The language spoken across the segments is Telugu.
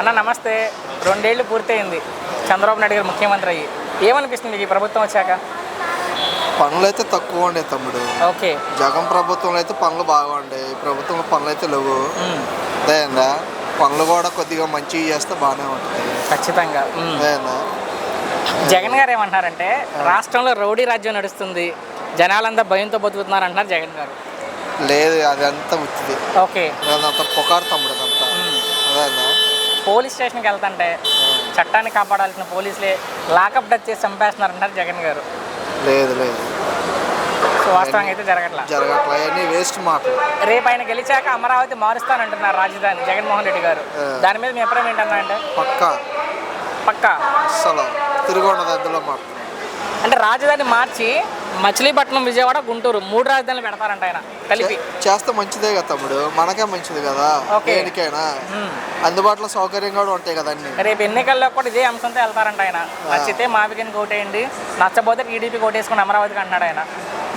అన్న నమస్తే. 2 ఏళ్ళు పూర్తయింది చంద్రబాబు నాయుడు గారు ముఖ్యమంత్రి అయ్యి. ఏమనిపిస్తుంది మీకు ఈ ప్రభుత్వం వచ్చాక? పనులు అయితే తక్కువ ఉండే తమ్ముడు. ఓకే. జగన్ ప్రభుత్వంలో అయితే పనులు బాగా ఉండే, ఈ ప్రభుత్వంలో పనులు అయితే లేవు. అదేందా పనులు కూడా కొద్దిగా మంచిగా చేస్తే బాగానే ఉంటుంది. ఖచ్చితంగా. అదేందా జగన్ గారు ఏమంటారంటే రాష్ట్రంలో రౌడీ రాజ్యం నడుస్తుంది, జనాలంతా భయంతో బతుకుతున్నారు అంటున్నారు జగన్ గారు. లేదు, అదంతా వచ్చింది. ఓకే. అదంతా పొకారు తమ్ముడు అదంతా. అదేందా పోలీస్ స్టేషన్కి వెళ్తుంటే చట్టాన్ని కాపాడాల్సిన పోలీసులే లాకప్ డచ్ చేసి చంపేస్తున్నారు అంటారు జగన్ గారు. లేదు లేదు, సో వాస్తవంగా అయితే జరగట్లా. అవన్నీ వేస్ట్ మాటలు. రేపు ఆయన గెలిచాక అమరావతి మారుస్తానంటున్నారు రాజధాని జగన్మోహన్ రెడ్డి గారు. దాని మీద మీ అభిప్రాయం ఏంటన్నా? అంటే పక్కా అసలు తిరిగి ఉండదు అందులో మాట. అంటే రాజధాని మార్చి మచిలీపట్నం, విజయవాడ, గుంటూరు 3 రాజధానులు పెడతారంట ఆయన కలిపి. చేస్తే మంచిదే కదా తమ్ముడు, మనకే మంచిది కదా. దేనికైనా అందుబాటులో సౌకర్యం కూడా ఉంటాయి కదా అన్ని. రేపు ఎన్నికల్లో కూడా ఇదే అంశంతో వెళ్తారంట ఆయన. నచ్చితే మావికిని కోటేయండి, నచ్చపోతే టీడీపీ కోటేసుకుని అమరావతికి అంటున్నాడు ఆయన.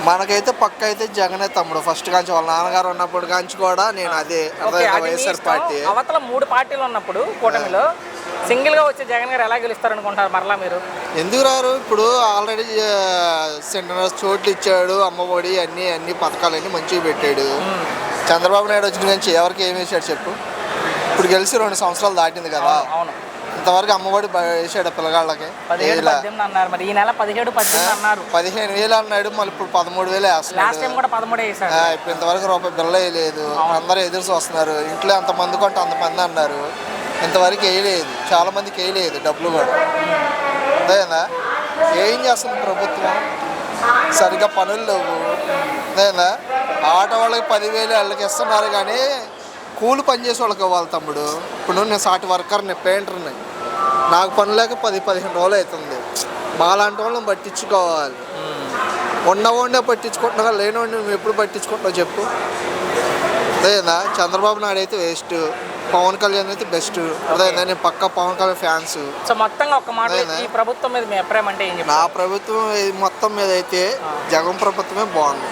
మనకైతే పక్క అయితే జగనే తమ్ముడు. ఫస్ట్ కాంచి వాళ్ళ నాన్నగారు ఉన్నప్పుడు కాంచి కూడా నేను అదే వైఎస్ఆర్ పార్టీ. అవతల 3 పార్టీలు ఉన్నప్పుడు కూటమిలో సింగిల్ గా వచ్చే జగన్ గారు ఎలా గెలుస్తారు అనుకుంటారు మరలా మీరు? ఎందుకు రారు? ఇప్పుడు ఆల్రెడీ సెంటర్ చోట్లు ఇచ్చాడు, అమ్మఒడి అన్ని పథకాలన్నీ మంచిగా పెట్టాడు. చంద్రబాబు నాయుడు వచ్చిన నుంచి ఎవరికి ఏమి వేసాడు చెప్పు? ఇప్పుడు గెలిచి 2 సంవత్సరాలు దాటింది కదా. ఇంతవరకు అమ్మఒడి వేసాడు పిల్లగాళ్ళకి. 17,18 అన్నారు, మరి ఈ నెల 17,18 అన్నారు. 15,000 అన్నాడు, మళ్ళీ ఇప్పుడు 13,000 వేస్తున్నాడు. ఇప్పుడు ఇంతవరకు రూపాయి బిల్ల వేయలేదు. అందరూ ఎదురు చూస్తున్నారు. ఇంట్లో ఎంతమంది కొంటే అంతమంది అన్నారు, ఇంతవరకు వేయలేదు. చాలా మందికి వేయలేదు డబ్బులు కూడా. అదేనా ఏం చేస్తుంది ప్రభుత్వం? సరిగ్గా పనులు లేవు. అదేనా ఆటో వాళ్ళకి 10,000 వాళ్ళకి ఇస్తున్నారు, కానీ కూలి పని చేసే వాళ్ళకి ఇవ్వాలి తమ్ముడు. ఇప్పుడు నేను సాటి వర్కర్ని, పెయింటర్ని, నాకు పని లేక 10-15 రోజులు అవుతుంది. మాలాంటి వాళ్ళని పట్టించుకోవాలి. ఉన్నవాడినే పట్టించుకుంటున్నా, లేనివాడిని నువ్వు ఎప్పుడు పట్టించుకుంటున్నావు చెప్పు? అదేనా చంద్రబాబు నాయుడు అయితే వేస్ట్, పవన్ కళ్యాణ్ అయితే బెస్ట్. అదేనా నేను పక్కా పవన్ కళ్యాణ్ ఫ్యాన్స్. సో మొత్తంగా ఒక మాట ఈ ప్రభుత్వం మీద మీ అభిప్రాయం అంటే ఏం చెప్తారు? నా ప్రభుత్వం మొత్తం మీద అయితే జగన్ ప్రభుత్వమే బాగుంది.